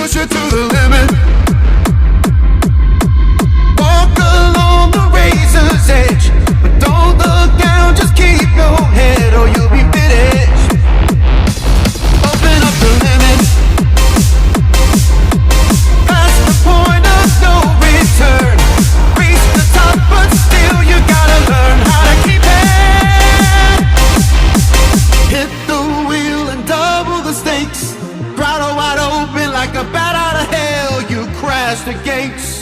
push it to the limit. Walk along the razor's edge, but don't look down, just keep your head or you'll be finished. Open up the limit, past the point of no return. Reach the top, but still you gotta learn how to keep it. Hit the wheel and double the stakes. Throttle wide open like a bat out of hell. You crash the gates.